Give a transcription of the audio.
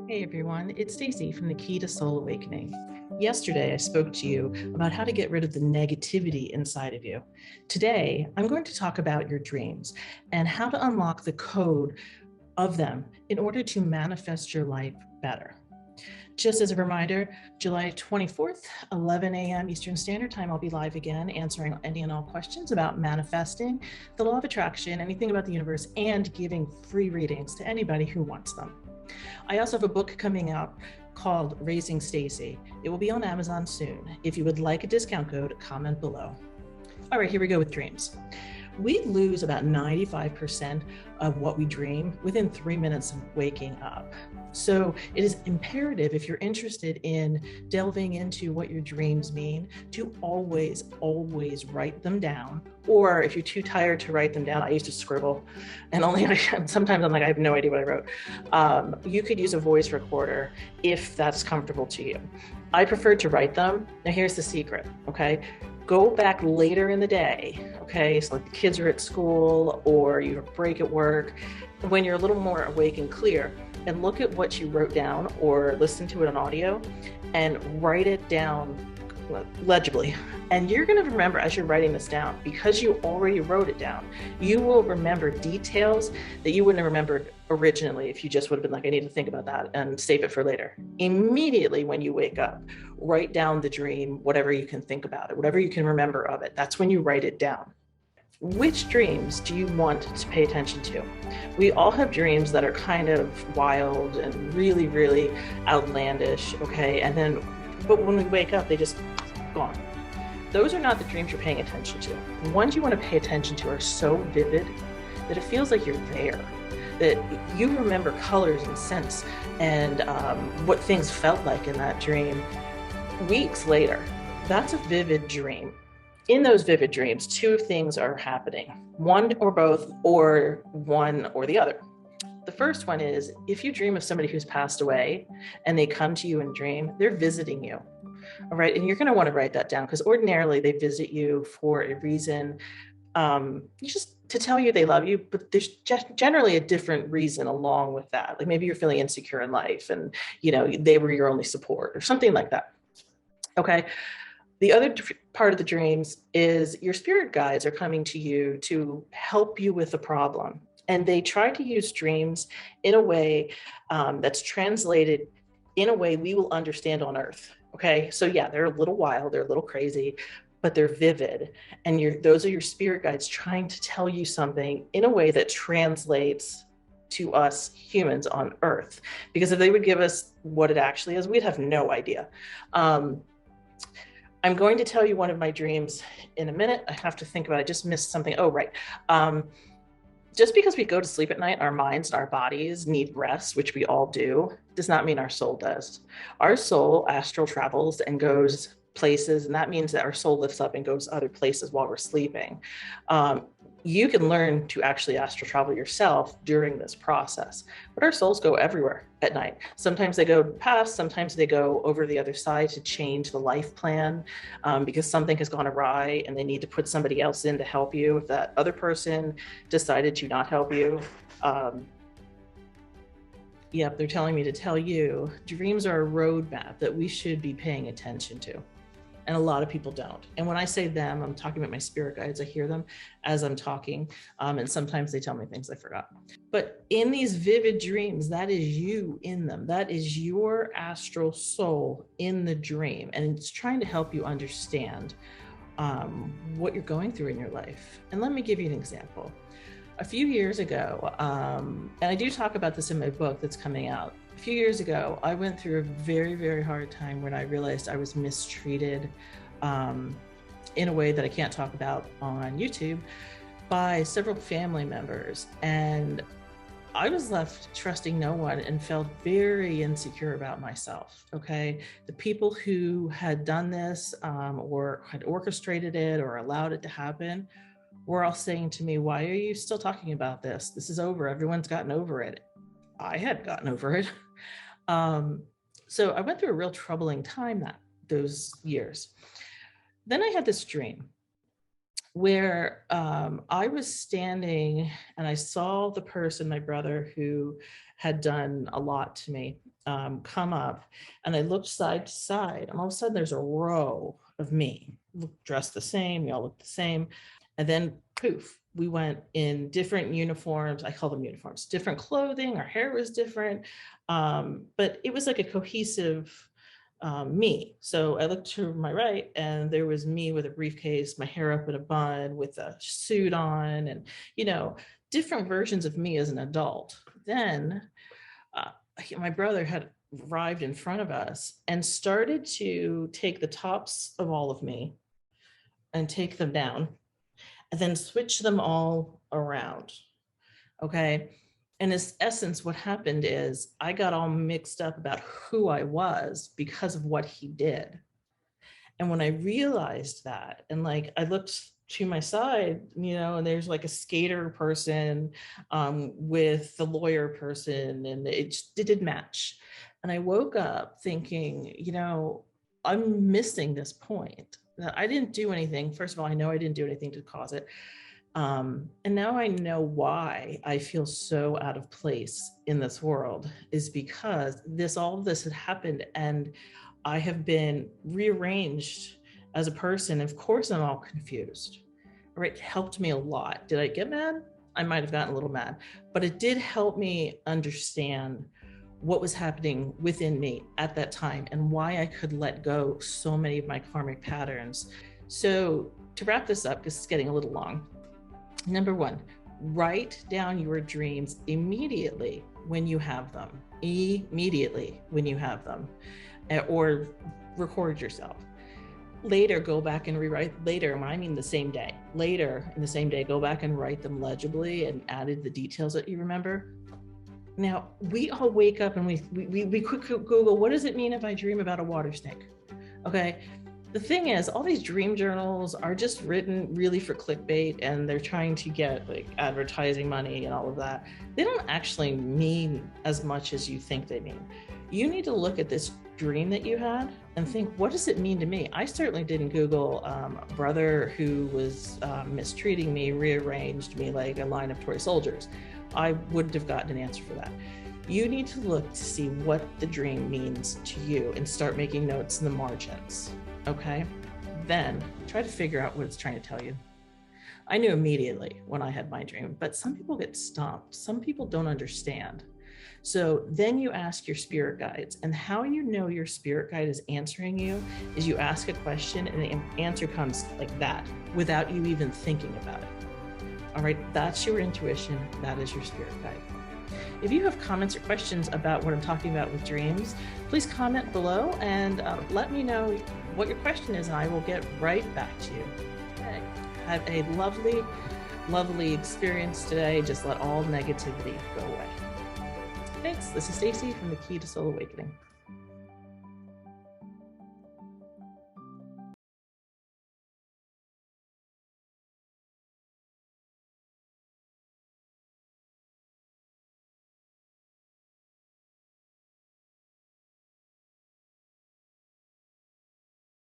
Hey everyone, it's Stacie from the Key to Soul Awakening. Yesterday, I spoke to you about how to get rid of the negativity inside of you. Today, I'm going to talk about your dreams and how to unlock the code of them in order to manifest your life better. Just as a reminder, July 24th, 11 a.m. Eastern Standard Time, I'll be live again answering any and all questions about manifesting, the law of attraction, anything about the universe, and giving free readings to anybody who wants them. I also have a book coming out called Raising Stacie. It will be on Amazon soon. If you would like a discount code, comment below. All right, here we go with dreams. We lose about 95% of what we dream within 3 minutes of waking up. So it is imperative, if you're interested in delving into what your dreams mean, to always write them down. Or if you're too tired to write them down, I used to scribble, and sometimes I'm like, I have no idea what I wrote. You could use a voice recorder if that's comfortable to you. I prefer to write them. Now here's the secret, okay? Go back later in the day, okay? So like the kids are at school or you have a break at work, when you're a little more awake and clear, and look at what you wrote down or listen to it on audio and write it down legibly. And you're gonna remember as you're writing this down, because you already wrote it down, you will remember details that you wouldn't have remembered originally if you just would have been like, I need to think about that and save it for later. Immediately when you wake up, write down the dream, whatever you can think about it, whatever you can remember of it. That's when you write it down. Which dreams do you want to pay attention to? We all have dreams that are kind of wild and really outlandish, okay? But when we wake up, they just gone. Those are not the dreams you're paying attention to. The ones you want to pay attention to are so vivid that it feels like you're there, that you remember colors and scents and what things felt like in that dream weeks later. That's a vivid dream. In those vivid dreams, two things are happening, one or both, or one or the other. The first one is if you dream of somebody who's passed away and they come to you in dream, they're visiting you. All right. And you're going to want to write that down because ordinarily they visit you for a reason, just to tell you they love you, but there's generally a different reason along with that. Like maybe you're feeling insecure in life and, they were your only support or something like that. Okay. The other part of the dreams is your spirit guides are coming to you to help you with the problem. And they try to use dreams in a way that's translated in a way we will understand on Earth. Okay. So yeah, they're a little wild, they're a little crazy, but they're vivid. And those are your spirit guides trying to tell you something in a way that translates to us humans on Earth. Because if they would give us what it actually is, we'd have no idea. I'm going to tell you one of my dreams in a minute. I have to think about it. I just missed something. Oh, right. Just because we go to sleep at night, our minds and our bodies need rest, which we all do, does not mean our soul does. Our soul astral travels and goes places, and that means that our soul lifts up and goes other places while we're sleeping. You can learn to actually astral travel yourself during this process, but our souls go everywhere at night. Sometimes they go past, sometimes they go over the other side to change the life plan because something has gone awry and they need to put somebody else in to help you. If that other person decided to not help you, yep, they're telling me to tell you, dreams are a roadmap that we should be paying attention to. And a lot of people don't. And when I say them, I'm talking about my spirit guides. I hear them as I'm talking. And sometimes they tell me things I forgot. But in these vivid dreams, that is you in them. That is your astral soul in the dream. And it's trying to help you understand what you're going through in your life. And let me give you an example. A few years ago, and I do talk about this in my book that's coming out. A few years ago, I went through a very hard time when I realized I was mistreated in a way that I can't talk about on YouTube by several family members. And I was left trusting no one and felt very insecure about myself, okay? The people who had done this or had orchestrated it or allowed it to happen were all saying to me, why are you still talking about this? This is over. Everyone's gotten over it. I had gotten over it. So I went through a real troubling time those years. Then I had this dream where I was standing and I saw the person, my brother, who had done a lot to me. come up, and I looked side to side, and all of a sudden there's a row of me, dressed the same, we all look the same. And then poof, we went in different uniforms. I call them uniforms, different clothing, our hair was different. But it was like a cohesive me. So I looked to my right, and there was me with a briefcase, my hair up in a bun, with a suit on, and, different versions of me as an adult. Then my brother had arrived in front of us and started to take the tops of all of me and take them down, and then switch them all around. Okay. And in essence, what happened is I got all mixed up about who I was because of what he did. And when I realized that, and like I looked to my side, and there's like a skater person with the lawyer person, and it didn't match. And I woke up thinking, I'm missing this point. That I didn't do anything. First of all, I know I didn't do anything to cause it. And now I know why I feel so out of place in this world, is because all of this had happened, and I have been rearranged as a person. Of course, I'm all confused. All right, it helped me a lot. Did I get mad? I might have gotten a little mad, but it did help me understand what was happening within me at that time and why I could let go so many of my karmic patterns. So to wrap this up, because it's getting a little long, number one, write down your dreams immediately when you have them. Immediately when you have them, or record yourself. Later, go back and rewrite. Later, when I mean the same day. Later in the same day, go back and write them legibly and added the details that you remember. Now, we all wake up and we quick Google, what does it mean if I dream about a water snake? Okay. The thing is, all these dream journals are just written really for clickbait, and they're trying to get like advertising money and all of that. They don't actually mean as much as you think they mean. You need to look at this dream that you had and think, what does it mean to me? I certainly didn't Google a brother who was mistreating me, rearranged me like a line of toy soldiers. I wouldn't have gotten an answer for that. You need to look to see what the dream means to you and start making notes in the margins. Okay, then try to figure out what it's trying to tell you. I knew immediately when I had my dream, but some people get stumped. Some people don't understand. So then you ask your spirit guides, and how you know your spirit guide is answering you is you ask a question and the answer comes like that without you even thinking about it. All right, that's your intuition. That is your spirit guide. If you have comments or questions about what I'm talking about with dreams, please comment below and let me know what your question is, and I will get right back to you. Okay. Have a lovely, lovely experience today. Just let all negativity go away. Thanks. This is Stacie from the Key to Soul Awakening.